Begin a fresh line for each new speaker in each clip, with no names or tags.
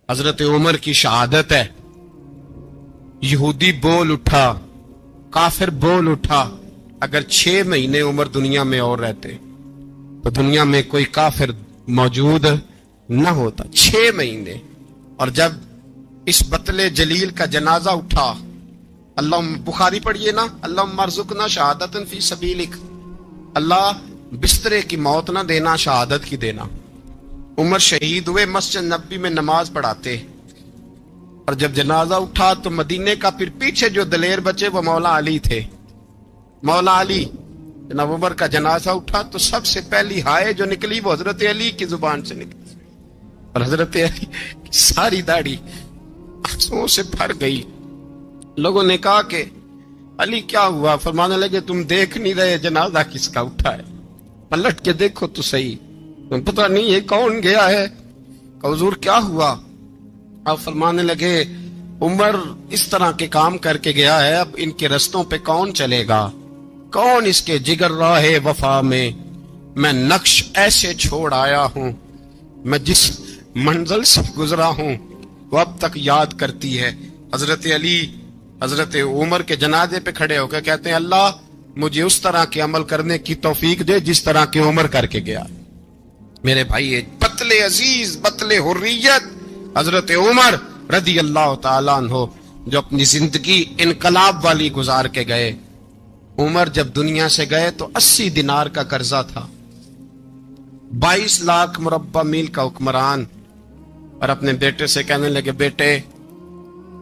حضرت عمر کی شہادت ہے. یہودی بول اٹھا, کافر بول اٹھا, اگر 6 مہینے عمر دنیا میں اور رہتے تو دنیا میں کوئی کافر موجود نہ ہوتا. 6 مہینے. اور جب اس بطل جلیل کا جنازہ اٹھا, اللہ بخاری پڑھیے نا, اللہم ارزقنا شہادت فی سبیلک, اللہ بسترے کی موت نہ دینا, شہادت کی دینا. عمر شہید ہوئے, مسجد نبی میں نماز پڑھاتے, اور جب جنازہ اٹھا تو مدینے کا پھر پیچھے جو دلیر بچے وہ مولا علی تھے. مولا علی, جناب عمر کا جنازہ اٹھا تو سب سے پہلی ہائے جو نکلی وہ حضرت علی کی زبان سے نکلی, اور حضرت علی کی ساری داڑھی آنسوؤں سے بھر گئی. لوگوں نے کہا کہ علی کیا ہوا؟ فرمانے لگے تم دیکھ نہیں رہے جنازہ کس کا اٹھا ہے, پلٹ کے دیکھو تو صحیح, تم پتہ نہیں یہ کون گیا ہے. کہ حضور کیا ہوا؟ آپ فرمانے لگے عمر اس طرح کے کام کر کے گیا ہے, اب ان کے رستوں پہ کون چلے گا؟ کون اس کے جگر راہ وفا میں نقش ایسے چھوڑ آیا ہوں, میں جس منزل سے گزرا ہوں وہ اب تک یاد کرتی ہے. حضرت علی حضرت عمر کے جنازے پہ کھڑے ہو کے کہتے ہیں اللہ مجھے اس طرح کے عمل کرنے کی توفیق دے جس طرح کے عمر کر کے گیا. میرے بھائی, بطل عزیز, بطل حریت حضرت عمر رضی اللہ تعالیٰ عنہ, جو اپنی زندگی انقلاب والی گزار کے گئے. عمر جب دنیا سے گئے تو 80 دینار کا قرضہ تھا, 22 لاکھ مربع میل کا حکمران, اور اپنے بیٹے سے کہنے لگے بیٹے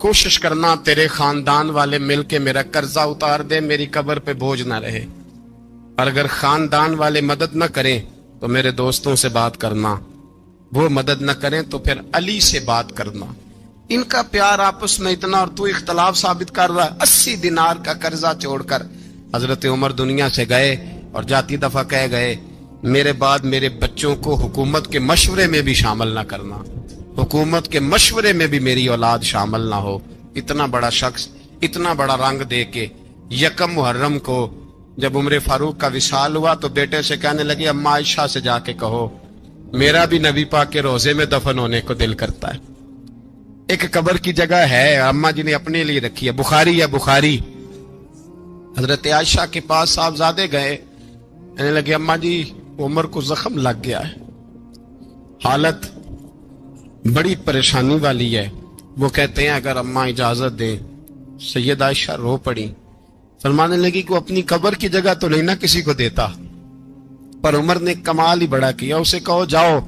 کوشش کرنا تیرے خاندان والے مل کے میرا قرضہ اتار دے, میری قبر پہ بوجھ نہ رہے, اور اگر خاندان والے مدد نہ کریں تو میرے دوستوں سے بات کرنا, وہ مدد نہ کریں تو پھر علی سے بات کرنا. ان کا پیار آپس میں اتنا, اور تو اختلاف ثابت کر رہا ہے. 80 دینار کا قرضہ چھوڑ کر حضرت عمر دنیا سے گئے, اور جاتی دفعہ کہہ گئے میرے بعد میرے بچوں کو حکومت کے مشورے میں بھی شامل نہ کرنا, حکومت کے مشورے میں بھی میری اولاد شامل نہ ہو. اتنا بڑا شخص اتنا بڑا رنگ دے کے 1 محرم کو جب عمر فاروق کا وصال ہوا تو بیٹے سے کہنے لگے اماں عائشہ سے جا کے کہو میرا بھی نبی پاک کے روزے میں دفن ہونے کو دل کرتا ہے. ایک قبر کی جگہ ہے اماں جی نے اپنے لیے رکھی ہے, بخاری ہے بخاری. حضرت عائشہ کے پاس صاحبزادے گئے, کہنے لگے اماں جی عمر کو زخم لگ گیا ہے, حالت بڑی پریشانی والی ہے. وہ کہتے ہیں اگر اماں اجازت دیں. سید عائشہ رو پڑی, فرمانے لگی کہ اپنی قبر کی جگہ تو نہیں نہ کسی کو دیتا, پر عمر نے کمال ہی بڑا کیا. اسے کہو جاؤ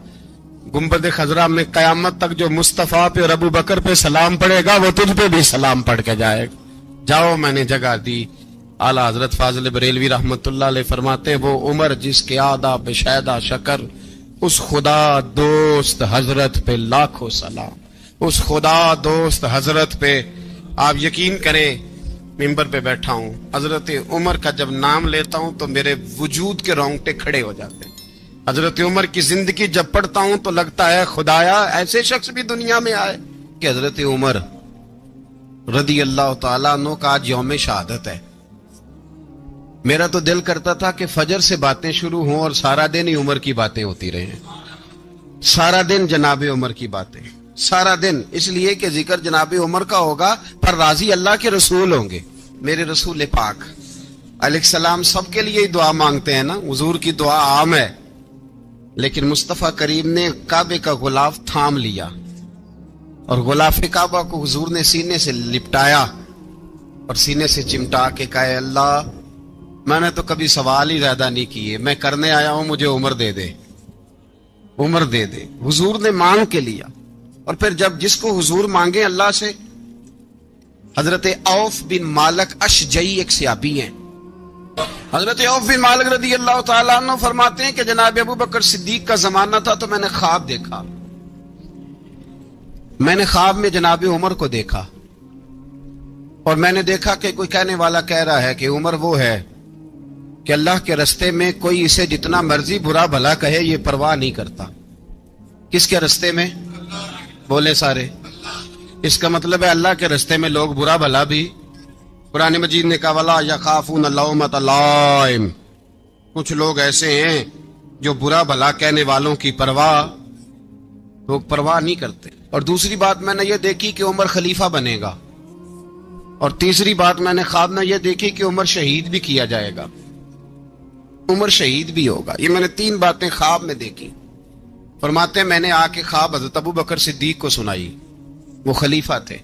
گنبد خضرا میں قیامت تک جو مصطفیٰ پہ اور ابو بکر پہ سلام پڑے گا وہ تجھ پہ بھی سلام پڑھ کے جائے گا, جاؤ میں نے جگہ دی. اعلیٰ حضرت فاضل بریلوی رحمت اللہ علیہ فرماتے ہیں وہ عمر جس کے آداب شیدہ شکر, اس خدا دوست حضرت پہ لاکھوں سلام, اس خدا دوست حضرت پہ. آپ یقین کریں ممبر پہ بیٹھا ہوں, حضرت عمر کا جب نام لیتا ہوں تو میرے وجود کے رونگٹے کھڑے ہو جاتے ہیں. حضرت عمر کی زندگی جب پڑھتا ہوں تو لگتا ہے خدایا ایسے شخص بھی دنیا میں آئے. کہ حضرت عمر رضی اللہ تعالیٰ عنہ کا آج یوم شہادت ہے. میرا تو دل کرتا تھا کہ فجر سے باتیں شروع ہوں اور سارا دن ہی عمر کی باتیں ہوتی رہیں, سارا دن جناب عمر کی باتیں, سارا دن. اس لیے کہ ذکر جناب عمر کا ہوگا پر راضی اللہ کے رسول ہوں گے. میرے رسول پاک علیہ السلام سب کے لیے دعا مانگتے ہیں نا, حضور کی دعا عام ہے, لیکن مصطفیٰ کریم نے کعبے کا غلاف تھام لیا اور غلاف کعبہ کو حضور نے سینے سے لپٹایا اور سینے سے چمٹا کے کہا اللہ میں نے تو کبھی سوال ہی زیادہ نہیں کیے, میں کرنے آیا ہوں, مجھے عمر دے دے, عمر دے دے. حضور نے مانگ کے لیا. اور پھر جب جس کو حضور مانگے اللہ سے, حضرت عوف بن مالک اشجعی ایک صحابی ہیں, حضرت عوف بن مالک رضی اللہ تعالیٰ عنہ فرماتے ہیں کہ جناب ابو بکر صدیق کا زمانہ تھا تو میں نے خواب دیکھا, میں نے خواب میں جناب عمر کو دیکھا, اور میں نے دیکھا کہ کوئی کہنے والا کہہ رہا ہے کہ عمر وہ ہے کہ اللہ کے رستے میں کوئی اسے جتنا مرضی برا بھلا کہے یہ پرواہ نہیں کرتا. کس کے رستے میں؟ بولے سارے. اس کا مطلب ہے اللہ کے رستے میں لوگ برا بھلا بھی. قرآن مجید نے کہا وَلَا يَخَافُونَ لَوْمَةَ لَائِمٍ, کچھ لوگ ایسے ہیں جو برا بھلا کہنے والوں کی پرواہ نہیں کرتے. اور دوسری بات میں نے یہ دیکھی کہ عمر خلیفہ بنے گا، اور تیسری بات میں نے خواب میں یہ دیکھی کہ عمر شہید بھی کیا جائے گا، عمر شہید بھی ہوگا۔ یہ میں نے 3 باتیں خواب میں دیکھی۔ فرماتے ہیں میں نے آ کے خواب حضرت ابو بکر صدیق کو سنائی، وہ خلیفہ تھے۔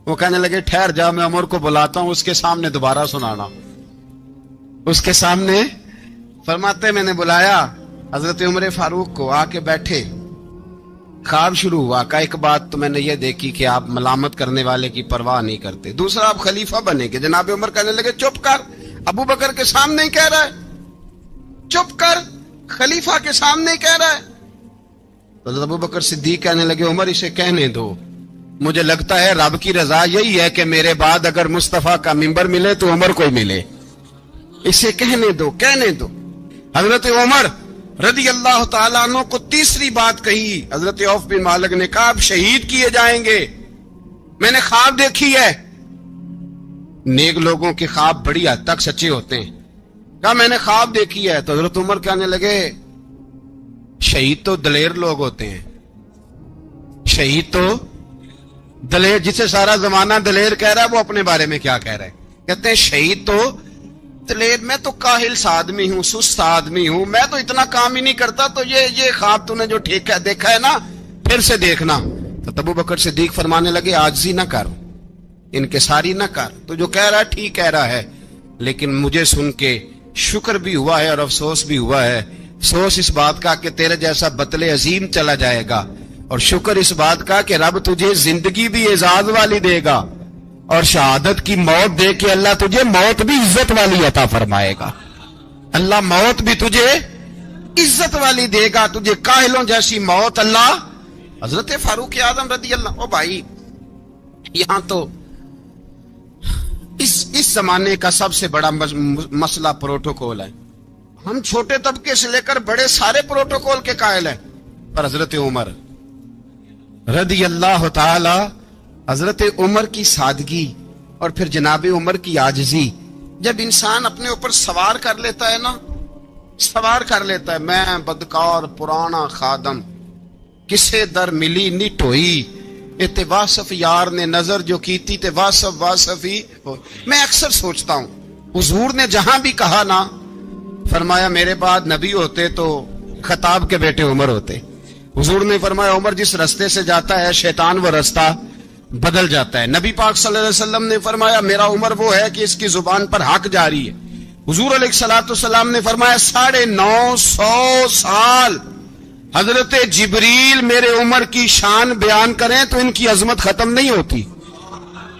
وہ کہنے لگے ٹھہر جا، میں عمر کو بلاتا ہوں، اس کے سامنے دوبارہ سنانا، اس کے سامنے۔ فرماتے ہیں میں نے بلایا حضرت عمر فاروق کو، آ کے بیٹھے، خواب شروع ہوا۔ کہ ایک بات تو میں نے یہ دیکھی کہ آپ ملامت کرنے والے کی پرواہ نہیں کرتے، دوسرا آپ خلیفہ بنے گے۔ جناب عمر کہنے لگے چپ کر، ابو بکر کے سامنے ہی کہہ رہا ہے، چپ کر، خلیفہ کے سامنے ہی کہہ رہا ہے۔ حضرت ابو بکر صدیق کہنے لگے عمر اسے کہنے دو، مجھے لگتا ہے رب کی رضا یہی ہے کہ میرے بعد اگر مصطفیٰ کا منبر ملے تو عمر کو ہی ملے، اسے کہنے دو، کہنے دو۔ حضرت عمر رضی اللہ تعالیٰ عنہ کو تیسری بات کہی۔ حضرت عوف بن مالک نے کہا آپ شہید کیے جائیں گے، میں نے خواب دیکھی ہے۔ نیک لوگوں کے خواب بڑی حد تک سچے ہوتے ہیں۔ کہا میں نے خواب دیکھی ہے۔ تو حضرت عمر کہنے لگے شہید تو دلیر لوگ ہوتے ہیں، شہید تو دلیر، جسے سارا زمانہ دلیر کہہ رہا ہے وہ اپنے بارے میں کیا کہہ رہا ہے؟ کہتے ہیں شہید تو دلیر، میں تو کاہل سا آدمی ہوں، سست آدمی ہوں، میں تو اتنا کام ہی نہیں کرتا، تو یہ خواب تو نے جو دیکھا ہے نا پھر سے دیکھنا۔ تو ابو بکر صدیق فرمانے لگے عاجزی نہ کر، انکساری نہ کر، تو جو کہہ رہا ہے ٹھیک کہہ رہا ہے، لیکن مجھے سن کے شکر بھی ہوا ہے اور افسوس بھی ہوا ہے۔ افسوس اس بات کا کہ تیرے جیسا بطل عظیم چلا جائے گا، اور شکر اس بات کا کہ رب تجھے زندگی بھی اعزاز والی دے گا، اور شہادت کی موت دے کے اللہ تجھے موت بھی عزت والی عطا فرمائے گا۔ اللہ موت بھی تجھے عزت والی دے گا، تجھے کاہلوں جیسی موت اللہ۔ حضرت فاروق اعظم رضی اللہ، او بھائی یہاں تو اس زمانے کا سب سے بڑا مسئلہ پروٹوکول ہے۔ ہم چھوٹے طبقے سے لے کر بڑے سارے پروٹوکول کے قائل ہیں، پر حضرت عمر رضی اللہ تعالی، حضرت عمر کی سادگی اور پھر جناب عمر کی عاجزی، جب انسان اپنے اوپر سوار کر لیتا ہے نا، سوار کر لیتا ہے، میں بدکار پرانا خادم، کسے در ملی نٹ ہوئی، تے واصف یار نے نظر جو کیتی تے واصف ہی ہو۔ میں اکثر سوچتا ہوں حضور نے جہاں بھی کہا نا، فرمایا میرے بعد نبی ہوتے تو خطاب کے بیٹے عمر ہوتے۔ حضور نے فرمایا عمر جس رستے سے جاتا ہے شیطان وہ رستہ بدل جاتا ہے۔ نبی پاک صلی اللہ علیہ وسلم نے فرمایا میرا عمر وہ ہے کہ اس کی زبان پر حق جاری ہے۔ حضور علیہ الصلوۃ والسلام نے فرمایا 950 سال حضرت جبریل میرے عمر کی شان بیان کریں تو ان کی عظمت ختم نہیں ہوتی۔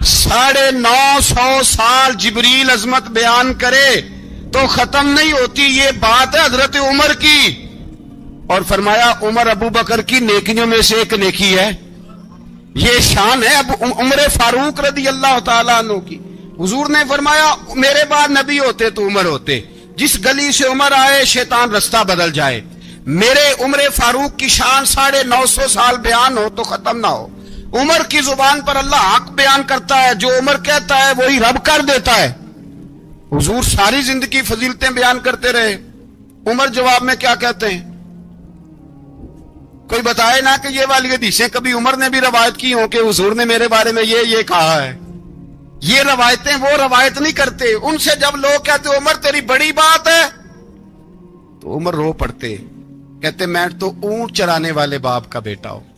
950 سال جبریل عظمت بیان کرے تو ختم نہیں ہوتی۔ یہ بات ہے حضرت عمر کی، اور فرمایا عمر ابو بکر کی نیکیوں میں سے ایک نیکی ہے، یہ شان ہے اب عمر فاروق رضی اللہ تعالیٰ عنہ کی۔ حضور نے فرمایا میرے بعد نبی ہوتے تو عمر ہوتے، جس گلی سے عمر آئے شیطان رستہ بدل جائے۔ میرے عمر فاروق کی شان 950 سال بیان ہو تو ختم نہ ہو۔ عمر کی زبان پر اللہ حق بیان کرتا ہے، جو عمر کہتا ہے وہی رب کر دیتا ہے۔ حضور ساری زندگی فضیلتیں بیان کرتے رہے، عمر جواب میں کیا کہتے ہیں؟ کوئی بتائے نا کہ یہ والی حدیثیں کبھی عمر نے بھی روایت کی ہوں کہ حضور نے میرے بارے میں یہ کہا ہے۔ یہ روایتیں وہ روایت نہیں کرتے، ان سے جب لوگ کہتے عمر تیری بڑی بات ہے تو عمر رو پڑتے، کہتے میں تو اونٹ چرانے والے باپ کا بیٹا ہوں،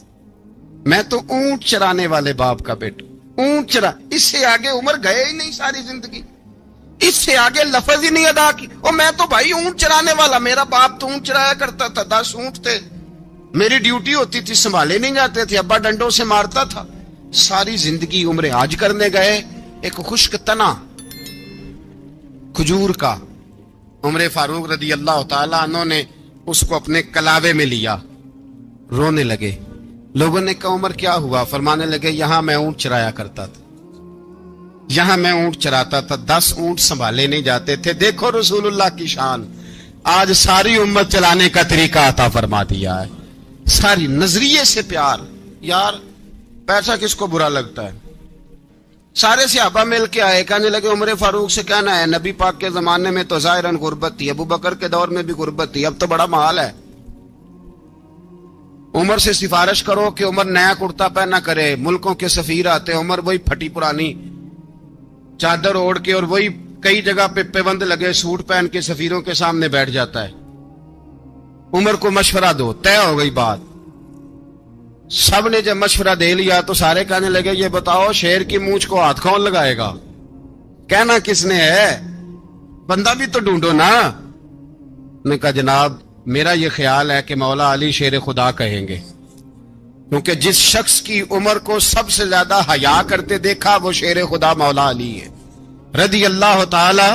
میں تو اونٹ چرانے والے باپ کا بیٹا، اونٹ چرا۔ اس سے آگے عمر گئے ہی نہیں ساری زندگی، اس سے آگے لفظ ہی نہیں ادا کی۔ اور میں تو بھائی اونٹ چرانے والا، میرا باپ تو اونٹ چرایا کرتا تھا، 10 اونٹ تھے، میری ڈیوٹی ہوتی تھی، سنبھالے نہیں جاتے تھے، ابا ڈنڈوں سے مارتا تھا۔ ساری زندگی عمر حج کرنے گئے، ایک خشک تنا کھجور کا عمر فاروق رضی اللہ تعالیٰ عنہ نے اس کو اپنے کلاوے میں لیا، رونے لگے۔ لوگوں نے کہا عمر کیا ہوا؟ فرمانے لگے یہاں میں اونٹ چرایا کرتا تھا، یہاں میں اونٹ چراتا تھا، 10 اونٹ سنبھالے نہیں جاتے تھے۔ دیکھو رسول اللہ کی شان، آج ساری امت چلانے کا طریقہ عطا فرما دیا ہے، ساری نظریے سے پیار۔ یار پیسہ کس کو برا لگتا ہے؟ سارے صحابہ مل کے آئے، کہنے لگے عمر فاروق سے کہنا ہے نبی پاک کے زمانے میں تو ظاہراً غربت تھی، ابو بکر کے دور میں بھی غربت تھی، اب تو بڑا محال ہے، عمر سے سفارش کرو کہ عمر نیا کرتا پہنا کرے. ملکوں کے سفیر آتے ہیں, عمر وہی پھٹی پرانی چادر اوڑھ کے اور وہی کئی جگہ پہ پیبند لگے سوٹ پہن کے سفیروں کے سامنے بیٹھ جاتا ہے. عمر کو مشورہ دو, طے ہو گئی بات. سب نے جب مشورہ دے لیا تو سارے کہنے لگے یہ بتاؤ شیر کی مونچھ کو ہاتھ کون لگائے گا؟ کہنا کس نے ہے؟ بندہ بھی تو ڈھونڈو نا. نے کہا جناب میرا یہ خیال ہے کہ مولا علی شیر خدا کہیں گے, کیونکہ جس شخص کی عمر کو سب سے زیادہ حیا کرتے دیکھا وہ شیر خدا مولا علی ہے رضی اللہ تعالی.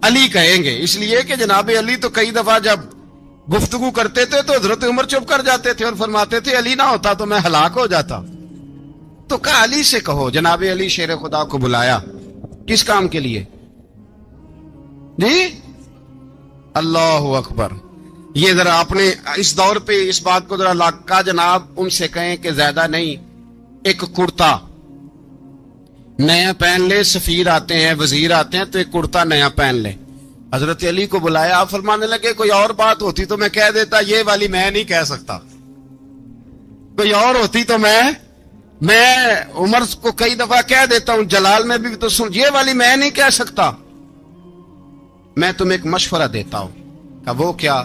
علی کہیں گے اس لیے کہ جناب علی تو کئی دفعہ جب گفتگو کرتے تھے تو حضرت عمر چپ کر جاتے تھے اور فرماتے تھے علی نہ ہوتا تو میں ہلاک ہو جاتا. تو کہا علی سے کہو. جناب علی شیر خدا کو بلایا. کس کام کے لیے جی؟ اللہ اکبر. یہ ذرا آپ نے اس دور پہ اس بات کو ذرا لاکا جناب ان سے کہیں کہ زیادہ نہیں, ایک کرتا نیا پہن لے. سفیر آتے ہیں, وزیر آتے ہیں تو ایک کرتا نیا پہن لے. حضرت علی کو بلایا. آپ فرمانے لگے کوئی اور بات ہوتی تو میں کہہ دیتا, یہ والی میں نہیں کہہ سکتا. کوئی اور ہوتی تو میں عمر کو کئی دفعہ کہہ دیتا ہوں, جلال میں بھی تو سن, یہ والی میں نہیں کہہ سکتا. میں تمہیں ایک مشورہ دیتا ہوں. کہ وہ کیا؟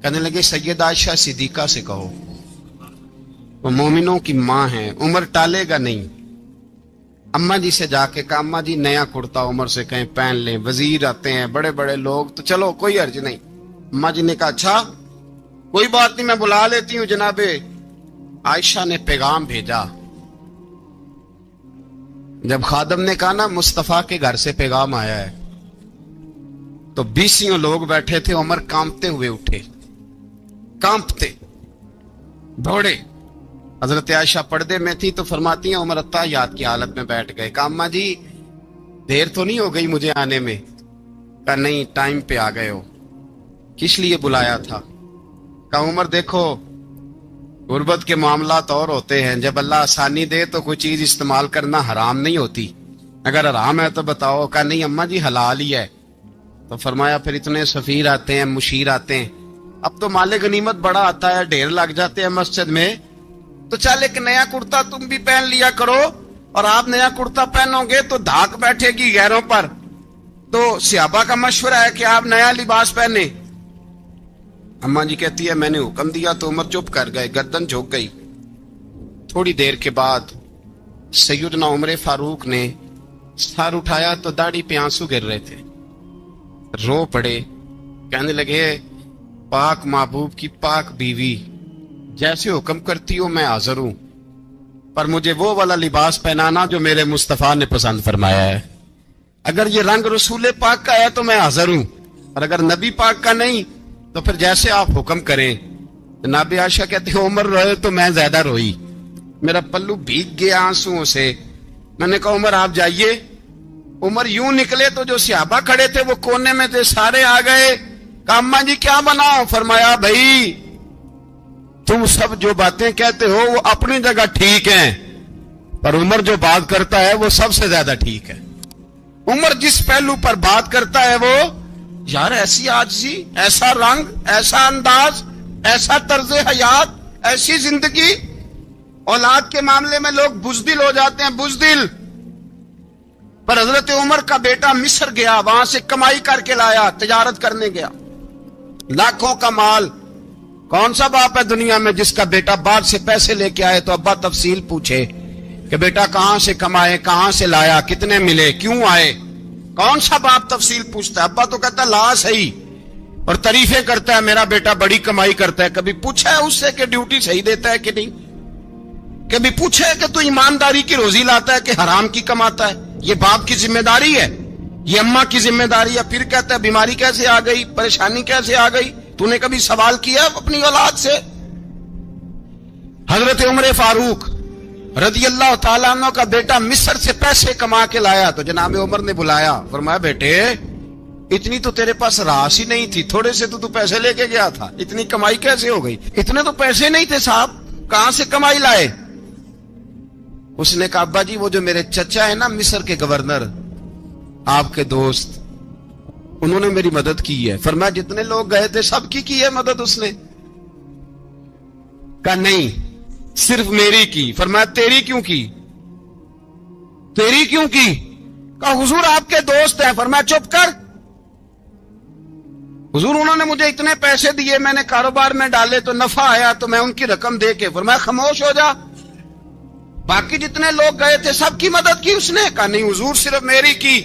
کہنے لگے سیدہ عائشہ صدیقہ سے کہو, وہ مومنوں کی ماں ہیں, عمر ٹالے گا نہیں. اماں جی سے جا کے کہا اماں جی نیا کرتا عمر سے کہیں پہن لیں. وزیر آتے ہیں, بڑے بڑے لوگ, تو چلو کوئی حرج نہیں. اماں جی نے کہا اچھا کوئی بات نہیں میں بلا لیتی ہوں. جناب عائشہ نے پیغام بھیجا. جب خادم نے کہا نا مصطفیٰ کے گھر سے پیغام آیا ہے, تو 20 لوگ بیٹھے تھے. عمر کانپتے ہوئے اٹھے, کانپتے دوڑے. حضرت عائشہ پردے میں تھی تو فرماتی ہیں عمر اتحیات کی حالت میں بیٹھ گئے. کہا اماں جی دیر تو نہیں ہو گئی مجھے آنے میں؟ کہا نہیں ٹائم پہ آ گئے ہو. کس لیے بلایا تھا؟ کہا عمر دیکھو غربت کے معاملات اور ہوتے ہیں, جب اللہ آسانی دے تو کوئی چیز استعمال کرنا حرام نہیں ہوتی, اگر حرام ہے تو بتاؤ. کہا نہیں اماں جی حلال ہی ہے. تو فرمایا پھر اتنے سفیر آتے ہیں, مشیر آتے ہیں, اب تو مال غنیمت بڑا آتا ہے, ڈھیر لگ جاتے ہیں مسجد میں, تو چل ایک نیا کرتا تم بھی پہن لیا کرو. اور آپ نیا کرتا پہنو گے تو دھاک بیٹھے گی غیروں پر. تو صحابہ کا مشورہ ہے کہ آپ نیا لباس پہنے. اماں جی کہتی ہے میں نے حکم دیا تو عمر چپ کر گئے, گردن جھک گئی. تھوڑی دیر کے بعد سیدنا عمر فاروق نے سر اٹھایا تو داڑھی پہ آنسو گر رہے تھے, رو پڑے. کہنے لگے پاک محبوب کی پاک بیوی جیسے حکم کرتی ہو میں حاضر ہوں, پر مجھے وہ والا لباس پہنانا جو میرے مصطفیٰ نے پسند فرمایا ہے. اگر یہ رنگ رسول پاک کا ہے تو میں حاضر ہوں, اور اگر نبی پاک کا نہیں تو پھر جیسے آپ حکم کریں. جناب عائشہ کہتے ہیں عمر روئے تو میں زیادہ روئی, میرا پلو بھیگ گیا آنسوؤں سے. میں نے کہا عمر آپ جائیے. عمر یوں نکلے تو جو صحابہ کھڑے تھے وہ کونے میں تھے, سارے آ گئے. کہا اماں جی کیا بناؤ؟ فرمایا بھائی تم سب جو باتیں کہتے ہو وہ اپنی جگہ ٹھیک ہیں, پر عمر جو بات کرتا ہے وہ سب سے زیادہ ٹھیک ہے. عمر جس پہلو پر بات کرتا ہے وہ یار ایسی عاجزی, ایسا رنگ, ایسا انداز, ایسا طرز حیات, ایسی زندگی. اولاد کے معاملے میں لوگ بزدل ہو جاتے ہیں, بزدل. پر حضرت عمر کا بیٹا مصر گیا, وہاں سے کمائی کر کے لایا, تجارت کرنے گیا, لاکھوں کا مال. کون سا باپ ہے دنیا میں جس کا بیٹا بعد سے پیسے لے کے آئے تو ابا تفصیل پوچھے کہ بیٹا کہاں سے کمائے, کہاں سے لایا, کتنے ملے, کیوں آئے؟ کون سا باپ تفصیل پوچھتا ہے؟ ابا تو کہتا ہے لا صحیح, اور تعریفیں کرتا ہے میرا بیٹا بڑی کمائی کرتا ہے. کبھی پوچھا ہے اس سے کہ ڈیوٹی صحیح دیتا ہے کہ نہیں؟ کبھی پوچھا ہے کہ تو ایمانداری کی روزی لاتا ہے کہ حرام کی کماتا ہے؟ یہ باپ کی ذمہ داری ہے, یہ اماں کی ذمہ داری ہے. پھر کہتا ہے بیماری کیسے آ گئی, پریشانی کیسے آ گئی؟ تو نے کبھی سوال کیا اپنی اولاد سے؟ حضرت عمر فاروق رضی اللہ تعالیٰ عنہ کا بیٹا مصر سے پیسے کما کے لایا تو جناب عمر نے بلایا, فرمایا بیٹے اتنی تو تیرے پاس راس ہی نہیں تھی, تھوڑے سے تو پیسے لے کے گیا تھا, اتنی کمائی کیسے ہو گئی؟ اتنے تو پیسے نہیں تھے صاحب, کہاں سے کمائی لائے؟ اس نے کہا ابا جی وہ جو میرے چچا ہے نا مصر کے گورنر, آپ کے دوست, انہوں نے میری مدد کی ہے. فرمایا جتنے لوگ گئے تھے سب کی ہے مدد اس نے. کہا نہیں صرف میری کی. فرمایا تیری کیوں کی؟ تیری کیوں کی؟ کہا حضور آپ کے دوست ہیں. فرمایا چپ کر. حضور انہوں نے مجھے اتنے پیسے دیے, میں نے کاروبار میں ڈالے تو نفع آیا تو میں ان کی رقم دے کے. فرمایا خاموش ہو جا. باقی جتنے لوگ گئے تھے سب کی مدد کی اس نے؟ کہا نہیں حضور صرف میری کی.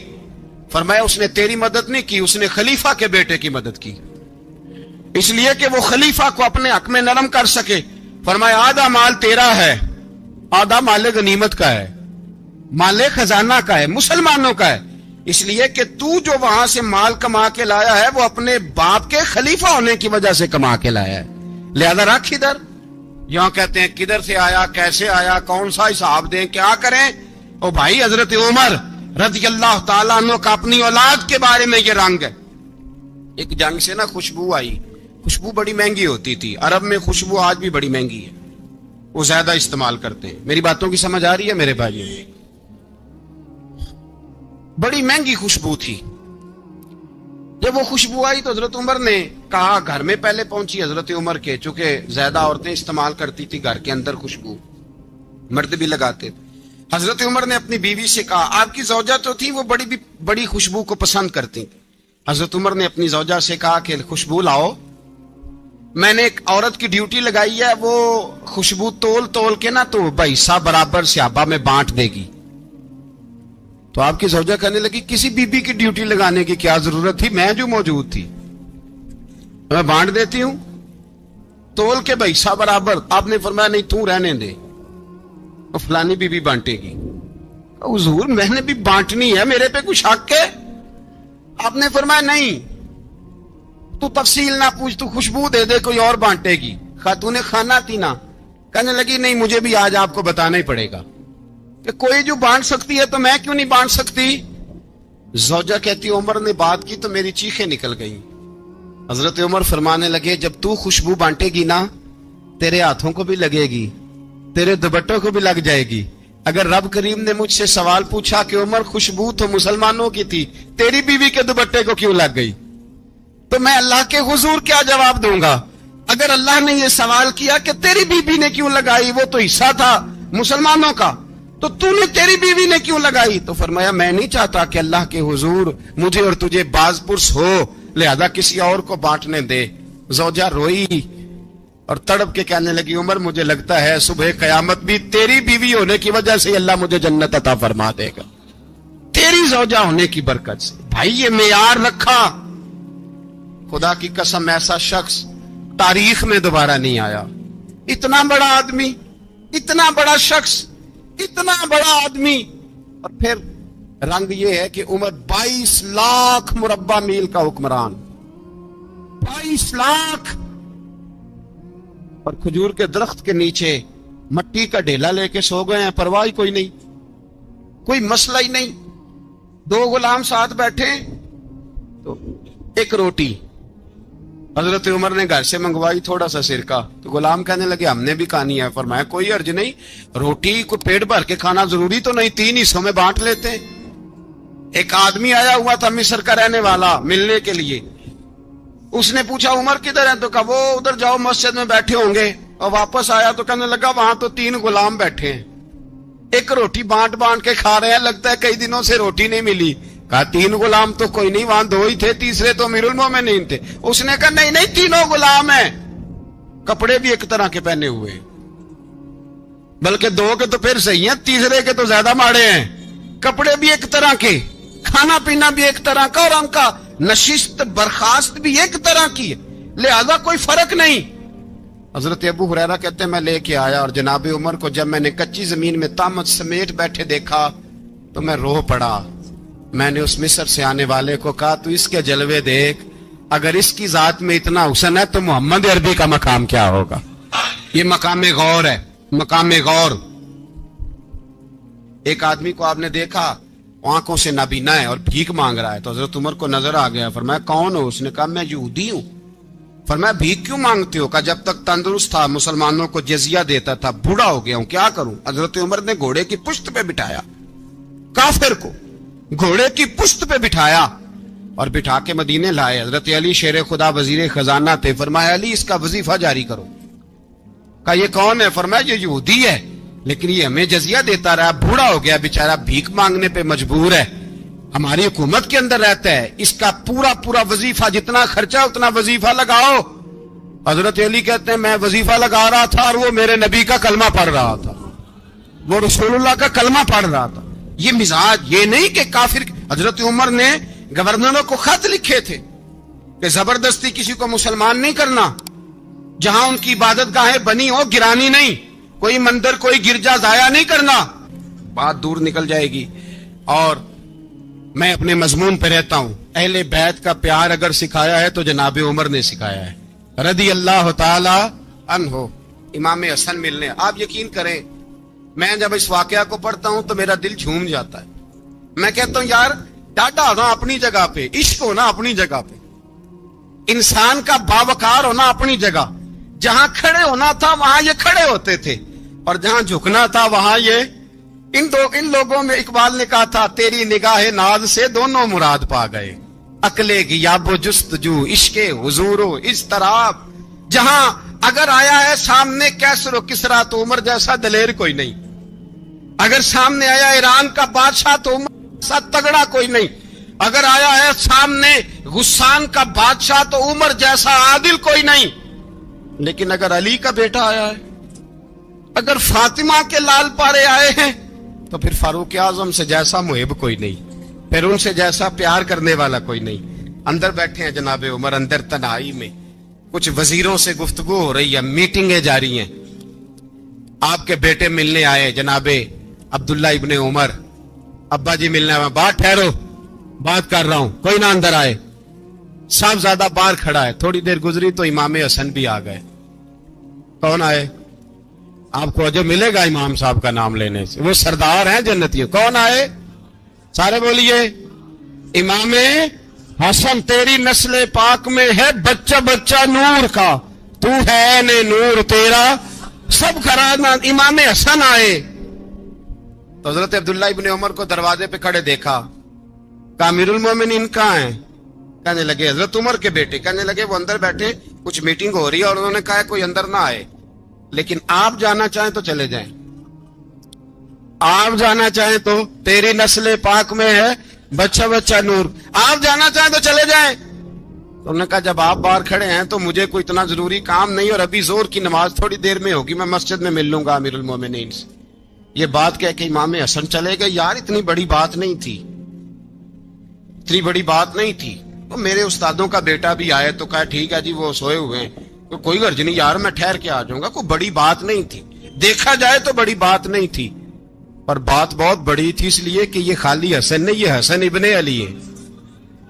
فرمایا اس نے تیری مدد نہیں کی, اس نے خلیفہ کے بیٹے کی مدد کی, اس لیے کہ وہ خلیفہ کو اپنے حق میں نرم کر سکے. فرمایا آدھا مال تیرا ہے, آدھا مال غنیمت کا ہے, مال خزانہ کا ہے, مسلمانوں کا ہے, اس لیے کہ تو جو وہاں سے مال کما کے لایا ہے وہ اپنے باپ کے خلیفہ ہونے کی وجہ سے کما کے لایا ہے, لہذا رکھ ادھر. یہاں کہتے ہیں کدھر سے آیا, کیسے آیا, کون سا حساب دیں, کیا کریں. او بھائی حضرت عمر رضی اللہ تعالیٰ عنہ کا اپنی اولاد کے بارے میں یہ رنگ ہے. ایک جنگ سے نا خوشبو آئی, خوشبو بڑی مہنگی ہوتی تھی, عرب میں خوشبو آج بھی بڑی مہنگی ہے, وہ زیادہ استعمال کرتے ہیں. میری باتوں کی سمجھ آ رہی ہے میرے بھائی؟ بڑی مہنگی خوشبو تھی. جب وہ خوشبو آئی تو حضرت عمر نے کہا, گھر میں پہلے پہنچی حضرت عمر کے, چونکہ زیادہ عورتیں استعمال کرتی تھی گھر کے اندر خوشبو, مرد بھی لگاتے تھے. حضرت عمر نے اپنی بیوی سے کہا, آپ کی زوجہ تو تھی وہ بڑی خوشبو کو پسند کرتی. حضرت عمر نے اپنی زوجہ سے کہا کہ خوشبو لاؤ, میں نے ایک عورت کی ڈیوٹی لگائی ہے, وہ خوشبو تول کے نا تو حصہ برابر صحابہ میں بانٹ دے گی. تو آپ کی زوجہ کہنے لگی کسی بی بی کی ڈیوٹی لگانے کی کیا ضرورت تھی, میں جو موجود تھی میں بانٹ دیتی ہوں تول کے حصہ برابر. آپ نے فرمایا نہیں تو رہنے دے, فلانی بی بی بانٹے گی. حضور میں نے بھی بانٹنی ہے, میرے پہ کچھ حق ہے؟ آپ نے فرمایا نہیں, تو تفصیل نہ پوچھ, تو خوشبو دے دے, کوئی اور بانٹے گی. خاتون خانہ تھی نا, کہنے لگی نہیں مجھے بھی آج آپ کو بتانا ہی پڑے گا کہ کوئی جو بانٹ سکتی ہے تو میں کیوں نہیں بانٹ سکتی. زوجہ کہتی عمر نے بات کی تو میری چیخیں نکل گئیں. حضرت عمر فرمانے لگے جب تو خوشبو بانٹے گی نا تیرے ہاتھوں کو بھی لگے گی, تیرے دوپٹوں کو بھی لگ جائے گی. اگر رب کریم نے مجھ سے سوال پوچھا کہ عمر خوشبو تو مسلمانوں کی تھی, تیری بیوی کے دوپٹے کو کیوں لگ گئی, تو میں اللہ کے حضور کیا جواب دوں گا؟ اگر اللہ نے یہ سوال کیا کہ تیری بیوی نے کیوں لگائی, وہ تو حصہ تھا مسلمانوں کا, تو نے تیری بیوی نے کیوں لگائی؟ تو فرمایا میں نہیں چاہتا کہ اللہ کے حضور مجھے اور تجھے باز پرس ہو, لہذا کسی اور کو بانٹنے دے. زوجہ روئی اور تڑپ کے کہنے لگی عمر مجھے لگتا ہے صبح قیامت بھی تیری بیوی ہونے کی وجہ سے اللہ مجھے جنت عطا فرما دے گا, تیری زوجہ ہونے کی برکت سے. بھائی یہ معیار رکھا, خدا کی قسم ایسا شخص تاریخ میں دوبارہ نہیں آیا. اتنا بڑا آدمی, اتنا بڑا شخص, اتنا بڑا آدمی, اور پھر رنگ یہ ہے کہ عمر 22 لاکھ مربع میل کا حکمران, 22 لاکھ, اور کھجور کے درخت کے نیچے مٹی کا ڈھیلا لے کے سو گئے ہیں, پرواہ کوئی نہیں, کوئی مسئلہ ہی نہیں. 2 غلام ساتھ بیٹھے تو ایک روٹی حضرت عمر نے گھر سے منگوائی, تھوڑا سا سرکہ, تو غلام کہنے لگے ہم نے بھی کھانی ہے. فرمایا کوئی حرج نہیں, روٹی کو پیٹ بھر کے کھانا ضروری تو نہیں, 3 حصوں میں بانٹ لیتے ہیں. ایک آدمی آیا ہوا تھا مصر کا رہنے والا ملنے کے لیے, اس نے پوچھا عمر کدھر ہیں, تو کہا وہ ادھر جاؤ مسجد میں بیٹھے ہوں گے. اور واپس آیا تو کہنے لگا وہاں تو 3 غلام بیٹھے ہیں, ایک روٹی بانٹ کے کھا رہے ہیں, لگتا ہے کئی دنوں سے روٹی نہیں ملی. کہا 3 غلام تو کوئی نہیں, وہاں 2 ہی تھے, تیسرے تو امیر المومنین تھے. اس نے کہا نہیں 3 غلام ہیں, کپڑے بھی ایک طرح کے پہنے ہوئے, بلکہ 2 کے تو پھر صحیح ہیں, تیسرے کے تو زیادہ ماڑے ہیں. کپڑے بھی ایک طرح کے, کھانا پینا بھی ایک طرح کا, اور ان کا نشست برخاست بھی ایک طرح کی ہے, لہذا کوئی فرق نہیں. حضرت ابو ہریرہ کہتے ہیں میں لے کے آیا, اور جناب عمر کو جب میں نے کچی زمین میں تامت سمیٹ بیٹھے دیکھا تو میں رو پڑا. میں نے اس مصر سے آنے والے کو کہا تو اس کے جلوے دیکھ, اگر اس کی ذات میں اتنا حسن ہے تو محمد عربی کا مقام کیا ہوگا. یہ مقام غور ہے, مقام غور. ایک آدمی کو آپ نے دیکھا آنکھوں سے نابینا ہے اور بھیک مانگ رہا ہے, تو حضرت عمر کو نظر آ گیا. فرمایا کون ہو؟ اس نے کہا میں یہودی ہوں. فرمایا بھیک کیوں مانگتے ہو؟ کہا جب تک تندرست تھا مسلمانوں کو جزیہ دیتا تھا, بوڑھا ہو گیا ہوں کیا کروں. حضرت عمر نے گھوڑے کی پشت پہ بٹھایا, کافر کو گھوڑے کی پشت پہ بٹھایا اور بٹھا کے مدینے لائے. حضرت علی شیر خدا وزیر خزانہ تھے. فرمایا علی اس کا وظیفہ جاری کرو. کہا یہ کون ہے؟ فرمایا یہ یہودی ہے، لیکن یہ ہمیں جزیہ دیتا رہا، بوڑھا ہو گیا بیچارہ، بھیک مانگنے پہ مجبور ہے، ہماری حکومت کے اندر رہتا ہے، اس کا پورا وظیفہ جتنا خرچہ اتنا وظیفہ لگاؤ۔ حضرت علی کہتے ہیں میں وظیفہ لگا رہا تھا اور وہ میرے نبی کا کلمہ پڑھ رہا تھا، وہ رسول اللہ کا کلمہ پڑھ رہا تھا۔ یہ مزاج، یہ نہیں کہ کافر۔ حضرت عمر نے گورنروں کو خط لکھے تھے کہ زبردستی کسی کو مسلمان نہیں کرنا، جہاں ان کی عبادت گاہیں بنی ہو گرانی نہیں، کوئی مندر کوئی گرجا ضائع نہیں کرنا۔ بات دور نکل جائے گی، اور میں اپنے مضمون پہ رہتا ہوں۔ اہل بیت کا پیار اگر سکھایا ہے تو جناب عمر نے سکھایا ہے رضی اللہ تعالی عنہ۔ امام حسن ملنے، آپ یقین کریں میں جب اس واقعہ کو پڑھتا ہوں تو میرا دل جھوم جاتا ہے۔ میں کہتا ہوں یار ڈاٹا ہونا اپنی جگہ پہ، عشق ہونا اپنی جگہ پہ، انسان کا باوقار ہونا اپنی جگہ، جہاں کھڑے ہونا تھا وہاں یہ کھڑے ہوتے تھے، اور جہاں جھکنا تھا وہاں یہ ان لوگوں میں اقبال نے کہا تھا تیری نگاہ ناز سے دونوں مراد پا گئے، عقل غیاب و جستجو، عشق حضور و اضطراب۔ جہاں اگر آیا ہے سامنے کیسر و کسرا تو عمر جیسا دلیر کوئی نہیں، اگر سامنے آیا ایران کا بادشاہ تو عمر جیسا تگڑا کوئی نہیں، اگر آیا ہے سامنے غسان کا بادشاہ تو عمر جیسا عادل کوئی نہیں، لیکن اگر علی کا بیٹا آیا ہے، اگر فاطمہ کے لال پارے آئے ہیں تو پھر فاروق اعظم سے جیسا محب کوئی نہیں، پھر ان سے جیسا پیار کرنے والا کوئی نہیں۔ اندر بیٹھے ہیں جناب عمر، اندر تنہائی میں کچھ وزیروں سے گفتگو ہو رہی ہے، میٹنگیں جاری ہیں۔ آپ کے بیٹے ملنے آئے جناب عبداللہ ابن عمر، ابا جی ملنے آئے، بات ٹھہرو بات کر رہا ہوں، کوئی نہ اندر آئے۔ صاحبزادہ باہر کھڑا ہے، تھوڑی دیر گزری تو امام حسن بھی آ گئے۔ کون آئے؟ آپ کو جو ملے گا امام صاحب کا نام لینے سے، وہ سردار ہیں جنتیوں۔ کون آئے؟ سارے بولیے امام حسن، تیری نسل پاک میں ہے بچہ بچہ نور کا، تو ہے نے نور تیرا سب کرانا۔ امام حسن آئے تو حضرت عبداللہ ابن عمر کو دروازے پہ کھڑے دیکھا، کہا امیر المومنین کہاں ہیں؟ کہنے لگے حضرت عمر کے بیٹے۔ کہنے لگے وہ اندر بیٹھے، کچھ میٹنگ ہو رہی ہے، اور انہوں نے کہا کوئی اندر نہ آئے، لیکن آپ جانا چاہیں تو چلے جائیں، آپ جانا چاہیں تو، تیری نسل پاک میں ہے بچہ بچہ نور، آپ جانا چاہیں تو چلے جائیں۔ تو انہوں نے کہا جب آپ باہر کھڑے ہیں تو مجھے کوئی اتنا ضروری کام نہیں، اور ابھی زور کی نماز تھوڑی دیر میں ہوگی، میں مسجد میں مل لوں گا امیر المومنین سے۔ یہ بات کہہ کے امام حسن چلے گئے۔ یار اتنی بڑی بات نہیں تھی، اتنی بڑی بات نہیں تھی۔ تو میرے استادوں کا بیٹا بھی آئے تو کہا ٹھیک ہے جی وہ سوئے ہوئے ہیں، تو کوئی غرض نہیں یار میں ٹھہر کے آ جاؤں گا، کوئی بڑی بات نہیں تھی، دیکھا جائے تو بڑی بات نہیں تھی، پر بات بہت بڑی تھی، اس لیے کہ یہ خالی حسن نہیں، یہ حسن ابن علی ہے،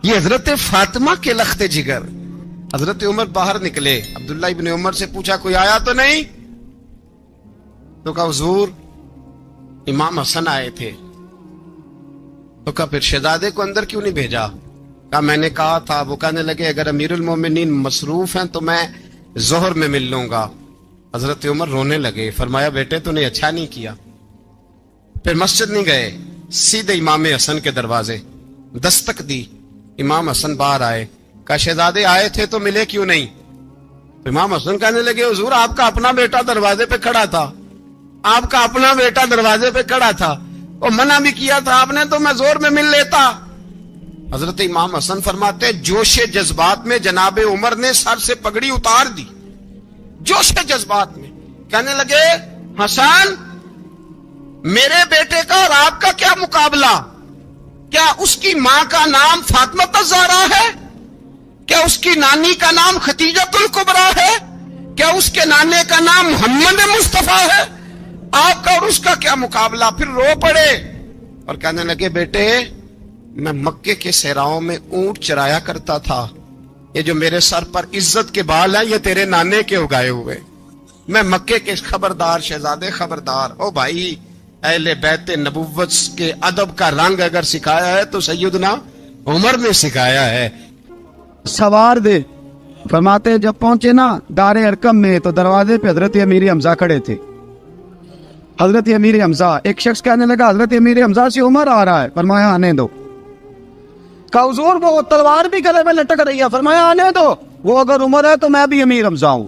یہ حضرت فاطمہ کے لخت جگر۔ حضرت عمر باہر نکلے، عبداللہ ابن عمر سے پوچھا کوئی آیا تو نہیں؟ تو کہا حضور امام حسن آئے تھے۔ تو کہا پھر شہزادے کو اندر کیوں نہیں بھیجا؟ کہا میں نے کہا تھا۔ وہ کہنے لگے اگر امیر المومنین مصروف ہیں تو میں ظہر میں مل لوں گا۔ حضرت عمر رونے لگے، فرمایا بیٹے تو نے اچھا نہیں کیا۔ پھر مسجد نہیں گئے، سیدھے امام حسن کے دروازے دستک دی، امام حسن باہر آئے، کہا شہزادے آئے تھے تو ملے کیوں نہیں؟ امام حسن کہنے لگے حضور آپ کا اپنا بیٹا دروازے پہ کھڑا تھا، آپ کا اپنا بیٹا دروازے پہ کھڑا تھا، اور منع بھی کیا تھا آپ نے تو میں زور میں مل لیتا۔ حضرت امام حسن فرماتے جوش جذبات میں جناب عمر نے سر سے پگڑی اتار دی، جوش جذبات میں کہنے لگے حسن میرے بیٹے کا اور آپ کا کیا مقابلہ؟ کیا اس کی ماں کا نام فاطمہ الزہرا ہے؟ کیا اس کی نانی کا نام خدیجہ الکبریٰ ہے؟ کیا اس کے نانے کا نام محمد مصطفیٰ ہے؟ آپ کا اور اس کا کیا مقابلہ؟ پھر رو پڑے اور کہنے لگے بیٹے میں مکے کے صحراؤں میں اونٹ چرایا کرتا تھا، یہ جو میرے سر پر عزت کے بال ہیں یہ تیرے نانے کے اگائے ہوئے، میں مکے کے خبردار شہزادے خبردار۔ او بھائی اہل بیت نبوت کے ادب کا رنگ اگر سکھایا ہے تو سیدنا عمر نے سکھایا ہے۔
سوار دے فرماتے جب پہنچے نا دار ارقم میں تو دروازے پہ حضرت امیر حمزہ کھڑے تھے۔ حضرت امیر حمزہ، ایک شخص کہنے لگا حضرت امیر حمزہ سے عمر آ رہا ہے، فرمایا آنے دو۔ کہا حضور وہ تلوار بھی گلے میں لٹک رہی ہے، فرمایا آنے دو، وہ اگر عمر ہے تو میں بھی امیر حمزہ ہوں۔